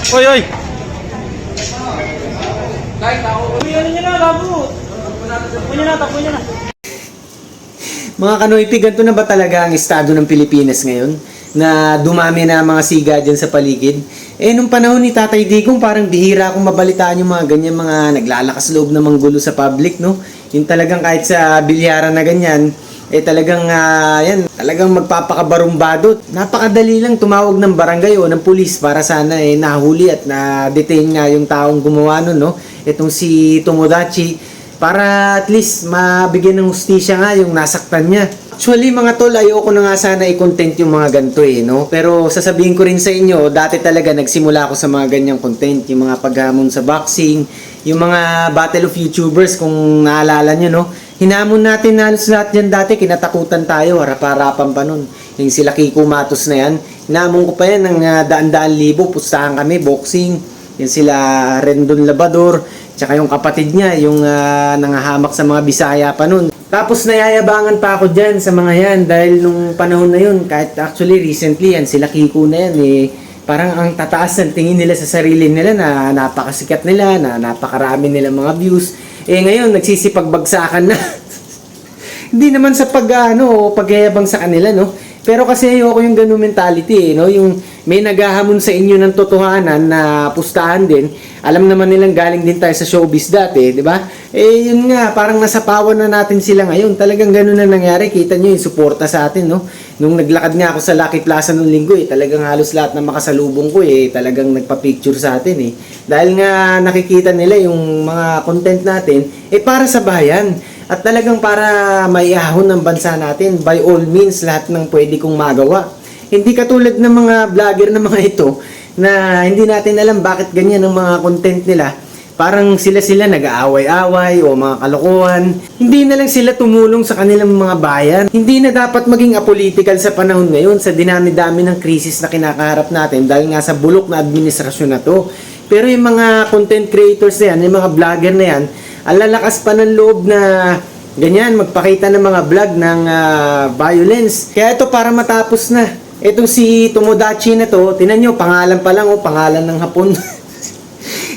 Oy, oy! Mga kanoypi, ganito na ba talaga ang estado ng Pilipinas ngayon? Na dumami na mga siga dyan sa paligid? Nung panahon ni Tatay Digong, parang bihira akong mabalitaan yung mga ganyan, mga naglalakas loob na manggulo sa public, no? Yung talagang kahit sa bilyaran na ganyan, talagang magpapakabarumbado. Napakadali lang tumawag ng barangay o ng pulis para sana nahuli at na-detain nga yung taong gumawa nun, no? Itong si Tomodachi, para at least mabigyan ng hustisya nga yung nasaktan niya. Actually mga tol, ayoko na nga sana i-content yung mga ganito no? Pero sasabihin ko rin sa inyo, dati talaga nagsimula ako sa mga ganyang content, yung mga paghamon sa boxing, yung mga battle of YouTubers kung naalala nyo, no? Hinamon natin halos lahat yan dati, kinatakutan tayo, harap-harapan pa nun. Yung sila Kiko Matos na yan, hinamon ko pa yan ng daan-daan libo, pustahan kami, boxing. Yung sila Rendon Labador, tsaka yung kapatid niya, yung nangahamak sa mga Bisaya pa nun. Tapos nayayabangan pa ako dyan sa mga yan dahil nung panahon na yun, kahit actually recently yan, sila Kiko na yan parang ang tataas ng tingin nila sa sarili nila na napakasikat nila, na napakarami nila mga views. Ngayon, nagsisipagbagsakan na. Hindi naman sa pagyayabang sa kanila, no? Pero kasi ayoko yung ganung mentality, no? Yung may naghahamon sa inyo ng totohanan na pustahan din. Alam naman nilang galing din tayo sa showbiz dati, di ba? Yun nga, parang nasapawan na natin sila ngayon. Talagang ganun na nangyari. Kita nyo yung suporta sa atin, no? Nung naglakad nga ako sa Lucky Plaza nung linggo, talagang halos lahat na makasalubong ko, talagang nagpa-picture sa atin, Dahil nga nakikita nila yung mga content natin, para sa bayan. At talagang para maiahon ng bansa natin, by all means, lahat ng pwede kong magawa. Hindi katulad ng mga vlogger na mga ito, na hindi natin alam bakit ganyan ang mga content nila. Parang sila nag-aaway-away o mga kalokohan. Hindi na lang sila tumulong sa kanilang mga bayan. Hindi na dapat maging apolitical sa panahon ngayon sa dinami-dami ng krisis na kinakaharap natin dahil nga sa bulok na administrasyon na to. Pero yung mga content creators na yan, yung mga vlogger na yan, ang lalakas pa ng loob na ganyan, magpakita ng mga vlog ng violence. Kaya ito para matapos na. Itong si Tomodachi na to, tinan nyo, pangalan pa lang, pangalan ng Hapon.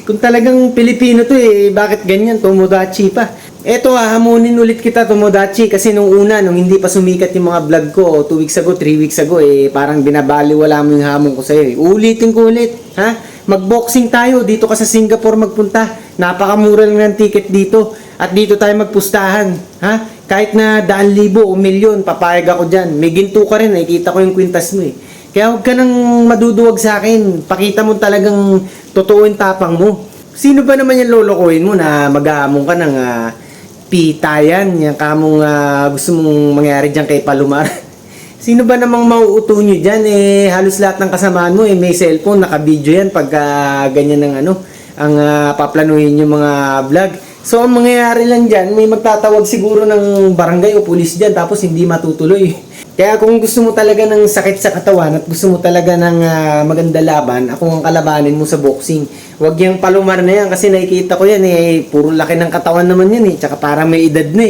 Kung talagang Pilipino to bakit ganyan, Tomodachi pa? Eto hamunin ulit kita Tomodachi kasi nung una, nung hindi pa sumikat yung mga vlog ko 2 weeks ago, 3 weeks ago parang binabaliwala mo yung hamon ko sa'yo Ulitin ko ulit, ha? Magboxing tayo, dito ka sa Singapore magpunta. Napakamura lang ng ticket dito. At dito tayo magpustahan, ha? Kahit na 100,000 o milyon, papayag ako dyan. May ginto ka rin, nakikita ko yung kwintas mo Kaya huwag ka nang maduduwag sa akin. Pakita mo talagang totoo yung tapang mo. Sino ba naman yung lolokohin mo na mag-aamong ka ng pitayan? Yung kamong gusto mong mangyari dyan kay Palomar? Sino ba namang mauuto nyo dyan? Halos lahat ng kasamaan mo, may cellphone, naka-video yan pag ganyan ng ang paplanuhin yung mga vlog. So, ang mangyayari lang dyan, may magtatawag siguro ng barangay o pulis dyan, tapos hindi matutuloy. Kaya kung gusto mo talaga ng sakit sa katawan at gusto mo talaga ng maganda laban, ako ang kalabanin mo sa boxing. Huwag yung Palomar na yan kasi nakikita ko yan puro laki ng katawan naman yan tsaka parang may edad na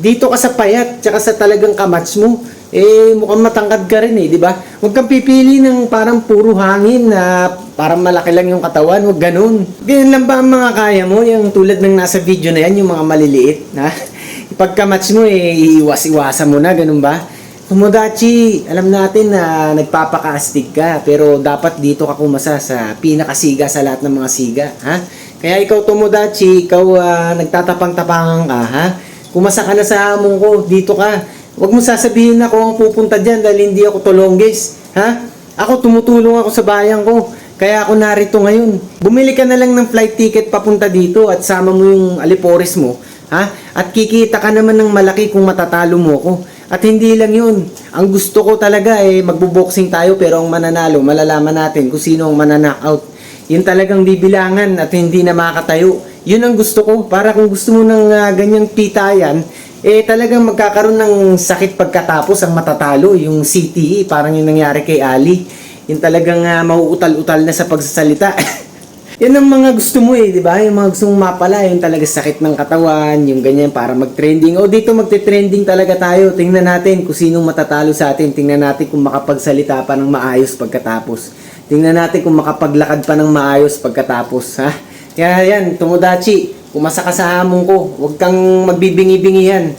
Dito ka sa payat, tsaka sa talagang kamats mo, mukhang matangkad ka rin di ba? Huwag kang pipili ng parang puro hangin na parang malaki lang yung katawan, huwag ganun. Ganyan lang ba ang mga kaya mo, yung tulad ng nasa video na yan, yung mga maliliit, ha? Pagkamats mo, iiwas-iwasan mo na, ganun ba? Tomodachi, alam natin na nagpapakaastig ka, pero dapat dito ka kumasa sa pinakasiga sa lahat ng mga siga, ha? Kaya ikaw Tomodachi, ikaw nagtatapang-tapangan ka, ha? Kumasa ka na sa hamon ko, dito ka. Huwag mo sasabihin na ako ang pupunta dyan dahil hindi ako tulonggis, ha? Ako tumutulong ako sa bayan ko, kaya ako narito ngayon. Bumili ka na lang ng flight ticket papunta dito at sama mo yung alipores mo, ha? At kikita ka naman ng malaki kung matatalo mo ko. At hindi lang yun. Ang gusto ko talaga magbo-boxing tayo pero ang mananalo, malalaman natin kung sino ang mananockout. Yun talagang bibilangan at hindi na makatayo. Yun ang gusto ko. Para kung gusto mo ng ganyang pitayan, talagang magkakaroon ng sakit pagkatapos ang matatalo. Yung CTE, parang yung nangyari kay Ali. Yung talagang mauutal-utal na sa pagsasalita. Yan ang mga gusto mo di ba? Yung mga gusto mong mapala, yung talaga sakit ng katawan, yung ganyan para mag-trending. O dito magte-trending talaga tayo. Tingnan natin kung sinong matatalo sa atin. Tingnan natin kung makapagsalita pa ng maayos pagkatapos. Tingnan natin kung makapaglakad pa ng maayos pagkatapos, ha? Kaya yan, Tomodachi, umasa ka sa hamon ko. Huwag kang magbibingi-bingihan.